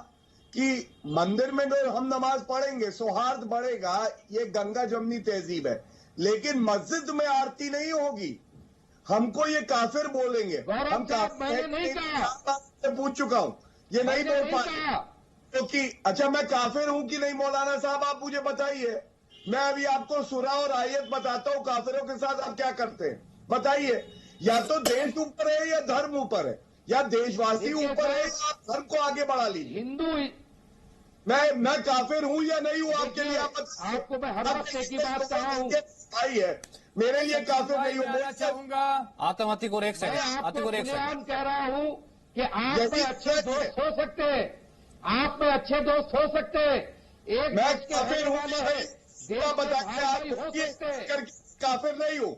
Speaker 2: कि मंदिर में हम नमाज पढ़ेंगे, सौहार्द बढ़ेगा, ये गंगा जमनी तहजीब है, लेकिन मस्जिद में आरती नहीं होगी। हमको ये काफिर बोलेंगे। हम काफिर पूछ चुका हूं, ये नहीं बोल पाए क्योंकि अच्छा, मैं काफिर हूं कि नहीं मौलाना साहब, आप मुझे बताइए। मैं अभी आपको सूरा और आयत बताता हूं, काफिरों के साथ आप क्या करते हैं बताइए। या तो देश ऊपर है या धर्म ऊपर है, या देशवासी ऊपर है या धर्म को आगे बढ़ा लीजिए।
Speaker 4: हिंदू,
Speaker 2: मैं काफिर हूं या नहीं हूं आपके लिए?
Speaker 4: आपको मैं हर हफ्ते की बात कहा हूं,
Speaker 2: भाई है मेरे लिए काफिर नहीं हूं।
Speaker 4: मैं चाहूंगा
Speaker 1: आतंकवादी एक सेकंड, अतीकुर एक सेकंड
Speaker 4: कह रहा हूं कि आप में अच्छे दोस्त हो सकते हैं, आप में अच्छे दोस्त हो सकते हैं, एक
Speaker 2: मैं
Speaker 4: देश के
Speaker 2: काफिर
Speaker 4: रहने
Speaker 2: हूँ
Speaker 4: वाले
Speaker 2: भाई,
Speaker 4: हैं, देश
Speaker 2: थोड़ा
Speaker 4: के
Speaker 2: बता के
Speaker 4: भाई हो
Speaker 2: आप
Speaker 4: सकते हैं।
Speaker 2: काफिर नहीं हो।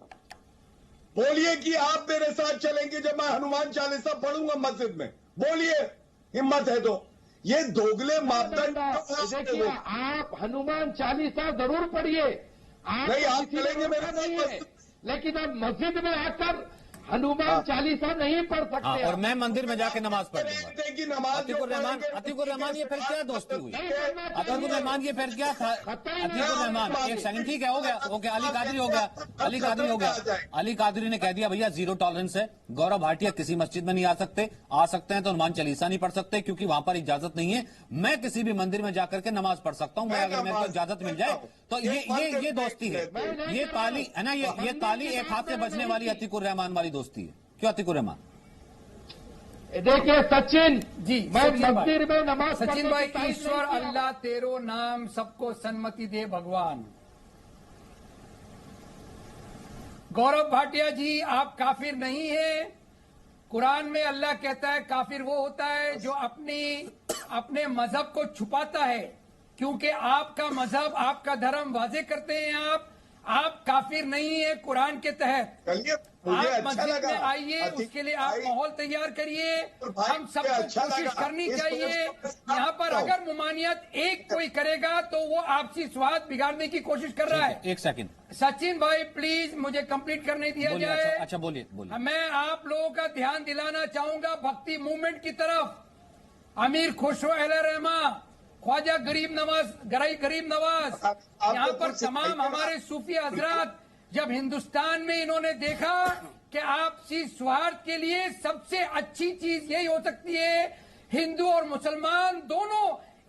Speaker 2: बोलिए कि आप मेरे साथ चलेंगे जब मैं हनुमान चालीसा पढ़ूंगा मस्जिद में। बोलिए, हिम्मत है तो। ये दोगले मापदंड
Speaker 4: देखिए, आप हनुमान चालीसा जरूर पढ़िए,
Speaker 2: नहीं, आप
Speaker 4: किसी
Speaker 2: चलेंगे
Speaker 4: ने
Speaker 2: मेरे
Speaker 4: रोका नहीं
Speaker 2: साथ
Speaker 4: है, लेकिन आप मस्जिद में आकर हनुमान चालीसा नहीं पढ़ सकते।
Speaker 1: हाँ, और
Speaker 4: आप।
Speaker 1: मैं मंदिर में जाके नमाज पढ़ लूंगा।
Speaker 2: कि नमाज
Speaker 1: अतीकुर रहमान ये फिर क्या दोस्ती हुई?
Speaker 4: नहीं पढ़ना
Speaker 1: अतीकुर रहमान ये फिर क्या था? अतीकुर रहमान, एक सेकंड, ठीक है, हो गया, ओके, अली कादरी हो गया, अली कादरी हो गया। अली कादरी ने कह दिया भैया जीरो टॉलरेंस है, गौरव भाटिया किसी मस्जिद में नहीं आ सकते, आ सकते हैं तो हनुमान चालीसा नहीं पढ़ सकते क्योंकि वहां पर इजाजत नहीं है। मैं किसी भी मंदिर में जाकर के नमाज पढ़ सकता हूं, मैं अगर मेरे को इजाजत मिल जाए तो ये दोस्ती है, ये ताली है ना, ये ताली एक हाथ से बजने वाली अतीकुर रहमान वाली दोस्ती है। क्यों अतीकुर रहमान?
Speaker 4: देखिए सचिन
Speaker 7: जी,
Speaker 4: मैं
Speaker 7: सचिन भाई।
Speaker 4: मंदिर में नमाज
Speaker 7: सचिन
Speaker 4: पढ़ने
Speaker 7: भाई,
Speaker 4: की तारीफ
Speaker 7: ईश्वर
Speaker 4: नहीं किया।
Speaker 7: अल्लाह तेरो नाम सबको सन्मति दे भगवान। गौरव भाटिया जी, आप काफिर नहीं है। कुरान में अल्लाह कहता है काफिर वो होता है जो अपने मजहब को छुपाता है, क्योंकि आपका मजहब, आपका धर्म वाजे करते हैं आप काफिर नहीं है कुरान के तहत।
Speaker 2: चलिए, मुझे
Speaker 7: आप
Speaker 2: अच्छा
Speaker 7: मस्जिद
Speaker 2: लगा।
Speaker 7: में आइए, उसके लिए आप माहौल तैयार करिए।
Speaker 2: भाई,
Speaker 7: हम सबको
Speaker 2: अच्छा
Speaker 7: कोशिश
Speaker 2: लगा।
Speaker 7: करनी
Speaker 2: इस
Speaker 7: चाहिए।
Speaker 2: वजह से
Speaker 7: यहाँ पर
Speaker 2: मैं
Speaker 7: अगर ममानियत एक कोई करेगा तो वो आपसी स्वाद बिगाड़ने की कोशिश कर रहा है।
Speaker 1: एक सेकंड
Speaker 7: सचिन भाई प्लीज मुझे कंप्लीट करने दिया
Speaker 1: बोलिए।
Speaker 7: जाए।
Speaker 1: अच्छा बोलिए।
Speaker 7: मैं आप लोगों का ध्यान दिलाना चाहूंगा भक्ति मूवमेंट की तरफ। अमीर खुशरो अहले रहमा, ख्वाजा गरीब नवाज, यहाँ पर तमाम हमारे सूफी हजरात, जब हिंदुस्तान में इन्होंने देखा कि आपसी स्वार्थ के लिए सबसे अच्छी चीज यही हो सकती है हिंदू और मुसलमान दोनों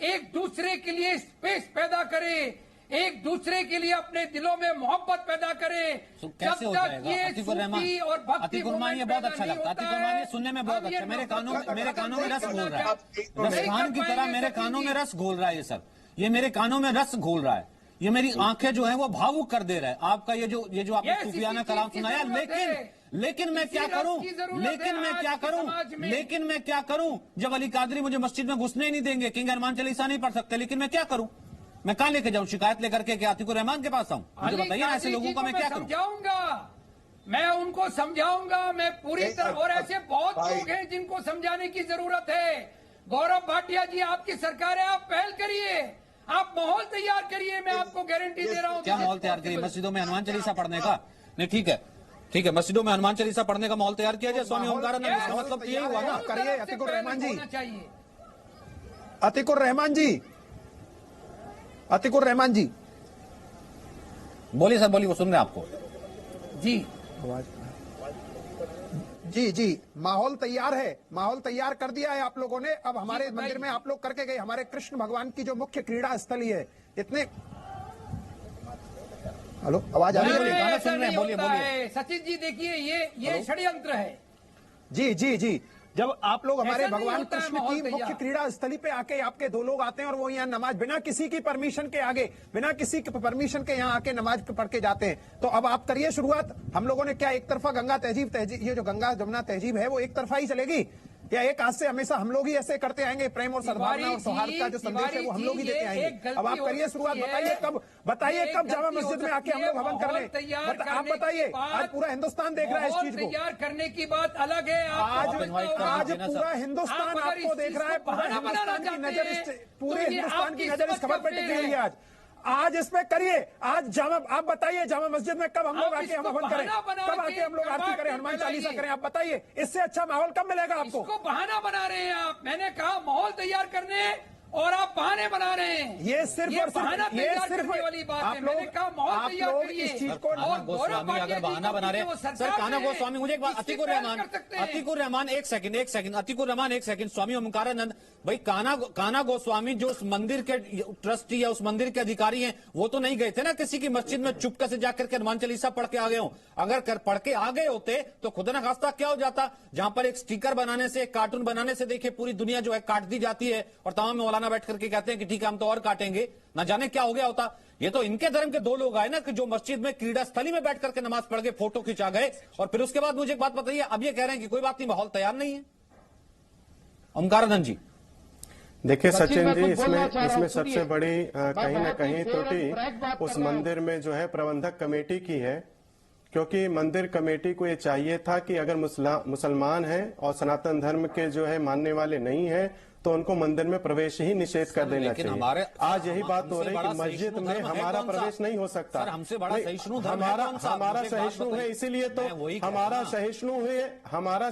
Speaker 7: एक दूसरे के लिए स्पेस पैदा करें, एक दूसरे के लिए अपने दिलों में मोहब्बत पैदा करें।
Speaker 1: तो कैसे हो जाएगा? अतीकुर रहमान,
Speaker 7: और भक्ति
Speaker 1: अतीकुर रहमान ये बहुत अच्छा लगता है। अतीकुर रहमान ये सुनने में बहुत अच्छा, मेरे कानों में रस घोल रहा है, रसखान की तरह मेरे कानों में रस घोल रहा है। ये सब ये मेरे कानों में रस घोल रहा है, ये मेरी आंखें जो है वो भावुक कर दे रहा है। आपका ये जो आपने सूफियाना कलाम सुनाया, लेकिन मैं क्या करूं जब अली कादरी मुझे मस्जिद में घुसने ही नहीं देंगे, किंग हनुमान चालीसा नहीं पढ़ सकते, लेकिन मैं क्या करूं? मैं कहां लेके जाऊं? शिकायत लेकर के अतीकुर रहमान के पास आऊं? मुझे बताइए ऐसे लोगों का मैं क्या करूं?
Speaker 7: मैं उनको समझाऊंगा, मैं पूरी तरह, और ऐसे बहुत लोग हैं जिनको समझाने की जरूरत है। गौरव भाटिया जी, आपकी सरकार है, आप पहल करिए, आप माहौल तैयार करिए, मैं आपको गारंटी दे रहा हूँ।
Speaker 1: क्या माहौल तैयार करिए? मस्जिदों में हनुमान चालीसा पढ़ने का? नहीं, ठीक है, मस्जिदों में हनुमान चालीसा पढ़ने का माहौल तैयार किया जाए। स्वामी ओमकारानंद, इसका मतलब तो यही हुआ ना।
Speaker 3: करिए अतीकुर रहमान जी।
Speaker 7: चाहिए
Speaker 3: अतीकुर रहमान जी
Speaker 1: बोलिए सर, बोलिए, वो सुन रहे हैं आपको।
Speaker 3: जी, माहौल तैयार है, माहौल तैयार कर दिया है आप लोगों ने। अब हमारे मंदिर में आप लोग करके गए, हमारे कृष्ण भगवान की जो मुख्य क्रीड़ा स्थली है, इतने, हेलो, आवाज आ रही है?
Speaker 1: गाना सुन रहे हैं, बोलिए।
Speaker 7: सचिन जी देखिए, ये षड्यंत्र है।
Speaker 3: जी, जब आप लोग हमारे
Speaker 7: ऐसा नहीं
Speaker 3: भगवान
Speaker 7: होता है
Speaker 3: कृष्ण
Speaker 7: माहौल
Speaker 3: की मुख्य
Speaker 7: तैयार।
Speaker 3: क्रीड़ा स्थली पे आके आपके दो लोग आते हैं और वो यहाँ नमाज बिना किसी की परमिशन के आगे, बिना किसी के परमिशन के यहाँ आके नमाज पढ़ के जाते हैं। तो अब आप करिए शुरुआत। हम लोगों ने क्या एक तरफा गंगा तहजीब, ये जो गंगा जमुना तहजीब है वो एक तरफा ही चलेगी, या एक हाथ से हमेशा हम लोग ही ऐसे करते आएंगे? प्रेम और सद्भावना और सौहार्द का जो संदेश है वो हम लोग ही देते आएंगे। अब आप करिए शुरुआत, बताइए कब जामा मस्जिद में आके हम लोग हवन कर रहे? आप बताइए, आज पूरा हिंदुस्तान देख रहा है इस चीज को।
Speaker 7: तैयार करने की बात अलग है।
Speaker 3: आज पूरा हिंदुस्तान आपको देख रहा है, पूरे हिंदुस्तान की नजर इस खबर पर टिकी हुई है। आज इस पे करिए, आज जामा, आप बताइए जामा मस्जिद में कब हम लोग आके हम हवन करें, कब आके हम लोग आरती करें, हनुमान चालीसा करें? आप बताइए, इससे अच्छा माहौल कब मिलेगा आपको?
Speaker 7: इसको बहाना बना रहे हैं आप। मैंने कहा माहौल तैयार करने, और आप बहाने बना रहे हैं।
Speaker 3: ये सिर्फ
Speaker 7: बहाना तैयार करने वाली बात है। मैंने कहा माहौल तैयार करिए।
Speaker 3: इस चीज को,
Speaker 1: गोस्वामी अगर बहाना बना रहे हैं, सर काना गोस्वामी, मुझे एक बात, अतीकुर रहमान एक सेकंड, अतीकुर रहमान एक सेकंड, स्वामी ओमकारानंद भाई, काना गोस्वामी जो उस मंदिर के ट्रस्टी या उस मंदिर के अधिकारी हैं, वो तो नहीं गए थे ना किसी की मस्जिद में चुपके से जाकर के हनुमान चालीसा पढ़ के आ गए हो। अगर पढ़ के आ गए होते तो खुदा ना खास्ता क्या हो जाता, जहां पर एक स्टिकर बनाने से, एक कार्टून बनाने से देखिए पूरी दुनिया जो है काट दी जाती है, और तमाम मौलाना बैठ करके कहते हैं कि ठीक है हम तो और काटेंगे, ना जाने क्या हो गया होता। ये तो इनके धर्म के दो लोग आए ना कि जो मस्जिद में क्रीड़ा स्थली में बैठ करके नमाज पढ़ के फोटो खिंचा गए, और फिर उसके बाद मुझे एक बात बताइए, अब ये कह रहे हैं कि कोई बात नहीं, माहौल तैयार नहीं है। ओमकारानंद जी,
Speaker 9: देखिए सचिन
Speaker 4: मैं
Speaker 9: जी,
Speaker 4: कुछ बोलना चाह रहा
Speaker 9: इसमें
Speaker 4: हूं,
Speaker 9: सबसे
Speaker 4: सुनिए।
Speaker 9: बड़ी कहीं ना
Speaker 4: बहुत ही
Speaker 9: कहीं
Speaker 4: फेयर एंड
Speaker 9: त्रुटि
Speaker 4: फ्रैंक बात
Speaker 9: उस
Speaker 4: कर रहा हूं।
Speaker 9: मंदिर में जो है प्रबंधक कमेटी की है, क्योंकि मंदिर कमेटी को ये चाहिए था कि अगर मुसलमान हैं और सनातन धर्म के जो है मानने वाले नहीं हैं तो उनको मंदिर में प्रवेश ही निषेध कर देना चाहिए। आज यही बात हो रही है कि मस्जिद में हमारा प्रवेश नहीं हो सकता।
Speaker 1: सर, हमसे बड़ा सहिष्णु धर्म है
Speaker 9: हमारा
Speaker 1: कौन सा?
Speaker 9: हमारा
Speaker 1: मुझे एक बात
Speaker 9: सहिष्णु है,
Speaker 1: बताइए।
Speaker 9: इसीलिए तो
Speaker 1: मैं वही कह
Speaker 9: हमारा
Speaker 1: रहा हूं।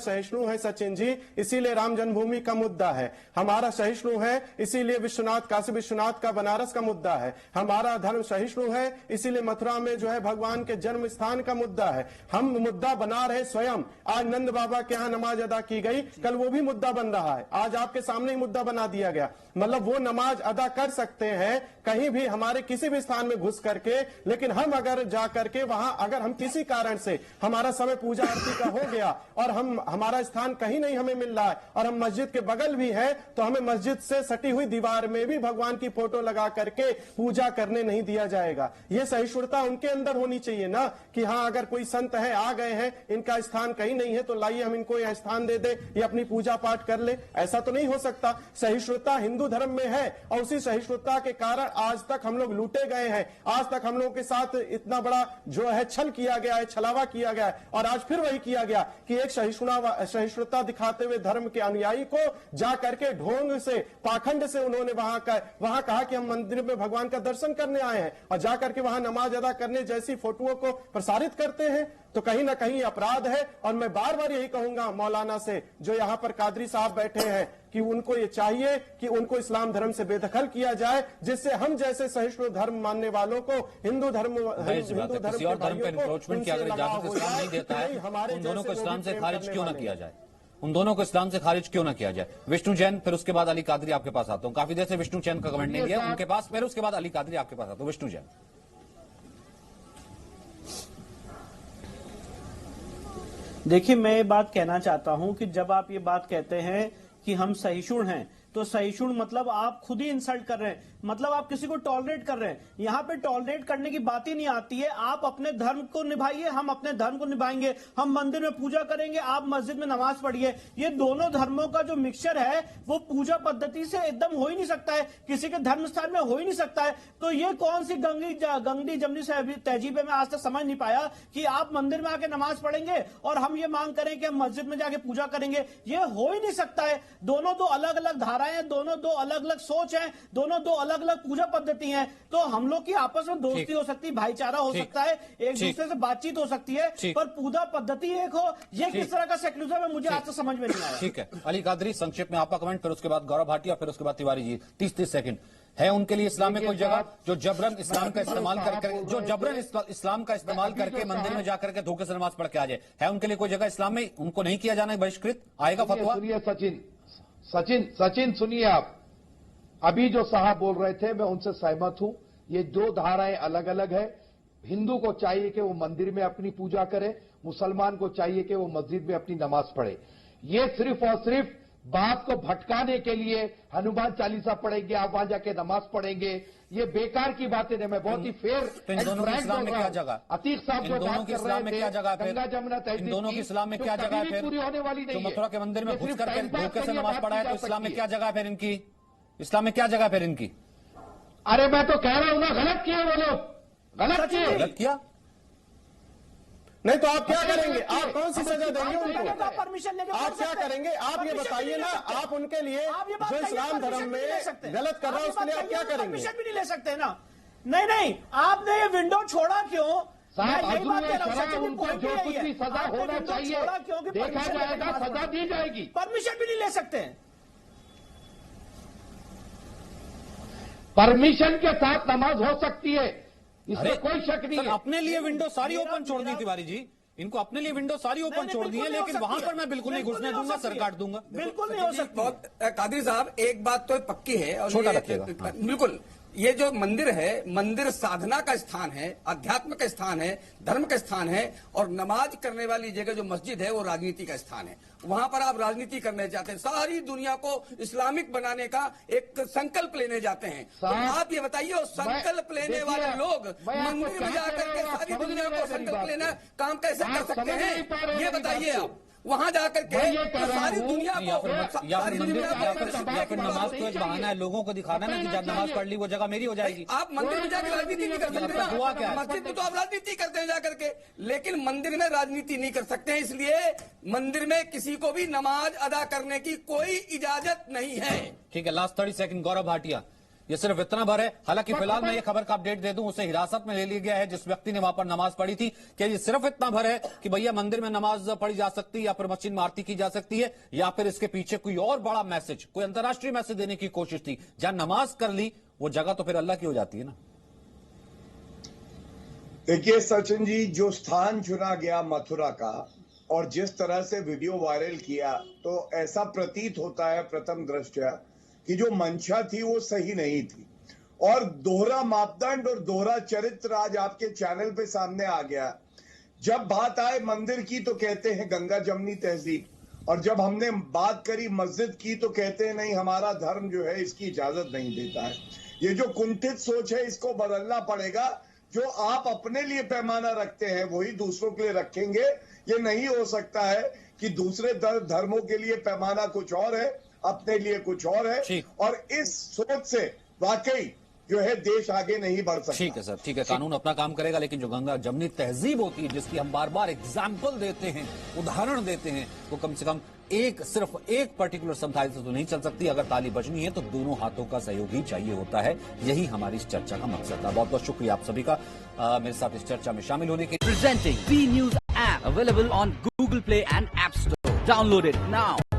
Speaker 9: सहिष्णु है सचिन जी, इसीलिए राम जन्मभूमि का मुद्दा है। हमारा सहिष्णु है इसीलिए काशी विश्वनाथ का बनारस का मुद्दा है। हमारा धर्म सहिष्णु है इसीलिए मथुरा में जो है भगवान के जन्म स्थान का मुद्दा है। हम मुद्दा बना रहे स्वयं। आज नंद बाबा के यहाँ नमाज अदा की गई, कल वो भी मुद्दा बन रहा है। आज आपके सामने ही मुद्दा बना दिया गया। मतलब वो नमाज अदा कर सकते हैं कहीं भी हमारे किसी भी स्थान में घुस करके, लेकिन हम अगर जा करके वहां अगर हम किसी कारण से हमारा समय पूजा आरती का हो गया और हमारा स्थान कहीं नहीं हमें मिल रहा है और हम मस्जिद के बगल भी है तो हमें मस्जिद से सटी हुई दीवार में भी भगवान की फोटो लगा करके पूजा करने नहीं दिया जाएगा। ये सहिष्णुता उनके अंदर होनी चाहिए ना कि हाँ, अगर कोई संत है आ गए हैं, इनका स्थान कहीं नहीं है तो लाइए हम इनको यह स्थान दे दे, ये अपनी पूजा पाठ कर ले। ऐसा तो नहीं हो सकता। सहिष्णुता हिंदू धर्म में है और उसी सहिष्णुता के कारण आज तक हम लोग लूटे गए हैं। आज तक हम लोगों के साथ इतना बड़ा जो है छल किया गया है, छलावा किया गया है और आज फिर वही किया गया कि एक सहिष्णुता दिखाते हुए धर्म के अनुयायी को जा करके ढोंग से, पाखंड से उन्होंने वहां कहा कि हम मंदिर में भगवान का दर्शन करने आए हैं और जा करके वहां नमाज अदा करने जैसी फोटोओं को प्रसारित करते हैं। तो कहीं ना कहीं अपराध है। और मैं बार बार यही कहूंगा मौलाना से, जो यहाँ पर कादरी साहब बैठे हैं, कि उनको ये चाहिए कि उनको इस्लाम धर्म से बेदखल किया जाए, जिससे हम जैसे सहिष्णु धर्म मानने वालों को हिंदू धर्म
Speaker 1: किसी और धर्म पे एनक्रोचमेंट की अगर इजाजत इस्लाम नहीं देता है, उन दोनों को इस्लाम से खारिज क्यों ना किया जाए? उन दोनों को इस्लाम से खारिज क्यों ना किया जाए? विष्णु जैन, फिर उसके बाद अली कादरी आपके पास आता हूं। काफी देर से विष्णु जैन का कमेंट नहीं दिया उनके पास, फिर उसके बाद अली कादरी आपके पास आता हूं। विष्णु जैन,
Speaker 8: देखिए, मैं ये बात कहना चाहता हूं कि जब आप ये बात कहते हैं कि हम सहिष्णु हैं, तो सहिष्णु मतलब आप खुद ही इंसल्ट कर रहे हैं, मतलब आप किसी को टॉलरेट कर रहे हैं। यहाँ पे टॉलरेट करने की बात ही नहीं आती है। आप अपने धर्म को निभाइए, हम अपने धर्म को निभाएंगे। हम मंदिर में पूजा करेंगे, आप मस्जिद में नमाज पढ़िए। ये दोनों धर्मों का जो मिक्सचर है वो पूजा पद्धति से एकदम हो ही नहीं सकता है, किसी के धर्म स्थान में हो ही नहीं सकता है। तो ये कौन सी गंगडी जमनी तहजीब है? मैं आज तक समझ नहीं पाया कि आप मंदिर में आके नमाज पढ़ेंगे और हम ये मांग करें कि हम मस्जिद में जाके पूजा करेंगे। ये हो ही नहीं सकता है। दोनों दो अलग अलग धाराएं हैं, दोनों दो अलग अलग सोच है, दोनों दो अलग अलग पूजा पद्धति है। तो हम लोग की आपस में दोस्ती हो सकती है, भाईचारा हो सकता है, एक दूसरे से बातचीत हो सकती है, पर पूजा पद्धति एक हो, ये किस तरह का सेक्युलरिज्म है मुझे आज तक समझ में नहीं आया।
Speaker 1: ठीक है, अली कादरी संक्षिप्त में आपका कमेंट, फिर उसके बाद गौरव भाटिया, फिर उसके बाद तिवारी जी। 30 सेकंड है उनके लिए इस्लाम में कोई जगह जो जबरन इस्लाम का इस्तेमाल करके मंदिर में जाकर के धोखे से नमाज पढ़ के आ जाए? है उनके लिए कोई जगह इस्लाम में? उनको नहीं किया जाना बहिष्कृत? आएगा फतवा?
Speaker 4: सुनिए सचिन सुनिए, आप अभी जो साहब बोल रहे थे मैं उनसे सहमत हूं। ये दो धाराएं अलग अलग है। हिंदू को चाहिए कि वो मंदिर में अपनी पूजा करे, मुसलमान को चाहिए कि वो मस्जिद में अपनी नमाज पढ़े। ये सिर्फ और सिर्फ बात को भटकाने के लिए हनुमान चालीसा पढ़ेंगे, आप वहां जाके नमाज पढ़ेंगे, ये बेकार की बातें हैं। मैं बहुत ही फेयर
Speaker 1: इन दोनों की इस्लाम में क्या जगह?
Speaker 4: अतीक साहब जो बात कर रहे थे, गंगा जमुना तहजीब,
Speaker 1: इन दोनों की इस्लाम में क्या जगह है?
Speaker 4: पूरी होने वाली नहीं
Speaker 1: है। मथुरा के मंदिर में घुस करके धोखे से नमाज पढ़ा है तो इस्लाम में क्या जगह है फिर इनकी? इस्लाम में क्या जगह फिर इनकी?
Speaker 4: अरे मैं तो कह रहा हूं ना, गलत किया वो लोग, गलत किया।
Speaker 9: नहीं तो आप क्या करेंगे? आप कौन सी सजा देंगे उनको?
Speaker 8: परमिशन लेके
Speaker 9: आप क्या करेंगे? आप ये बताइए ना, आप उनके लिए जो इस्लाम धर्म में गलत कर रहा है उसके लिए आप क्या करेंगे?
Speaker 8: परमिशन भी नहीं ले सकते ना। नहीं, आपने ये विंडो छोड़ा क्यों?
Speaker 4: उनको जो कुछ भी सजा होना चाहिए देखा जाएगा, सजा दी जाएगी।
Speaker 8: परमिशन भी नहीं ले सकते।
Speaker 4: परमिशन के साथ नमाज हो सकती है, इसमें कोई शक नहीं है।
Speaker 1: अपने लिए विंडो सारी ओपन छोड़ दी तिवारी जी, इनको अपने लिए विंडो सारी ओपन छोड़ दी है, लेकिन वहां पर मैं बिल्कुल नहीं घुसने दूंगा, सर काट दूंगा।
Speaker 8: बिल्कुल नहीं हो सकता।
Speaker 6: कादरी साहब, एक बात तो पक्की है और
Speaker 1: छोटा रखिएगा।
Speaker 6: बिल्कुल, ये जो मंदिर है, मंदिर साधना का स्थान है, अध्यात्म का स्थान है, धर्म का स्थान है, और नमाज करने वाली जगह जो मस्जिद है वो राजनीति का स्थान है। वहां पर आप राजनीति करने जाते हैं, सारी दुनिया को इस्लामिक बनाने का एक संकल्प लेने जाते हैं। तो आप ये बताइए, वो संकल्प लेने वाले लोग मंदिर में जाकर के सारी दुनिया को संकल्प लेना काम कैसे कर सकते हैं? ये बताइए आप। वहां जाकर के
Speaker 4: मैं ये कह रहा
Speaker 6: सारी
Speaker 4: हूं,
Speaker 6: दुनिया
Speaker 1: या
Speaker 6: को
Speaker 1: फिर या फिर नमाज तो एक बहाना है लोगों को दिखाना ना कि जब नमाज पढ़ ली वो जगह मेरी हो जाएगी।
Speaker 6: आप मंदिर में जाकर राजनीति नहीं कर सकते
Speaker 1: तो हुआ क्या है?
Speaker 6: मस्जिद में तो आप राजनीति करते हैं जाकर के, लेकिन मंदिर में राजनीति नहीं कर सकते हैं। इसलिए मंदिर में किसी को भी नमाज अदा करने की कोई इजाजत नहीं है।
Speaker 1: ठीक है, लास्ट 30 सेकंड गौरव भाटिया, ये सिर्फ इतना भर है। हालांकि फिलहाल मैं ये खबर का अपडेट दे दूं, उसे हिरासत में ले लिया गया है जिस व्यक्ति ने वहां पर नमाज पढ़ी थी। क्या ये सिर्फ इतना भर है कि भैया मंदिर में नमाज पढ़ी जा सकती है या फिर मस्जिद में आरती की जा सकती है, या फिर इसके पीछे कोई और बड़ा मैसेज, कोई अंतर्राष्ट्रीय मैसेज देने की कोशिश थी? जहां नमाज कर ली वो जगह तो फिर अल्लाह की हो जाती है ना।
Speaker 2: देखिए सचिन जी, जो स्थान चुना गया मथुरा का और जिस तरह से वीडियो वायरल किया, तो ऐसा प्रतीत होता है प्रथम दृष्टया कि जो मंशा थी वो सही नहीं थी, और दोहरा मापदंड और दोहरा चरित्र आज आपके चैनल पे सामने आ गया। जब बात आए मंदिर की तो कहते हैं गंगा जमनी तहजीब, और जब हमने बात करी मस्जिद की तो कहते हैं नहीं, हमारा धर्म जो है इसकी इजाजत नहीं देता है। ये जो कुंठित सोच है इसको बदलना पड़ेगा। जो आप अपने लिए पैमाना रखते हैं वही दूसरों के लिए रखेंगे। ये नहीं हो सकता है कि दूसरे धर्मों के लिए पैमाना कुछ और है, अपने लिए कुछ और है, और इस सोच से वाकई जो है देश आगे नहीं बढ़ सकता।
Speaker 1: ठीक है सर, ठीक है, कानून अपना काम करेगा, लेकिन जो गंगा जमनी तहजीब होती है जिसकी हम बार बार एग्जाम्पल देते हैं, उदाहरण देते हैं, वो कम से कम सिर्फ एक पर्टिकुलर समुदाय से तो नहीं चल सकती। अगर ताली बजनी है तो दोनों हाथों का सहयोग ही चाहिए होता है। यही हमारी इस चर्चा का मकसद था। बहुत बहुत शुक्रिया आप सभी का मेरे साथ इस चर्चा में शामिल होने के लिए।
Speaker 10: Presenting B News app available on Google Play and App Store. Download it now.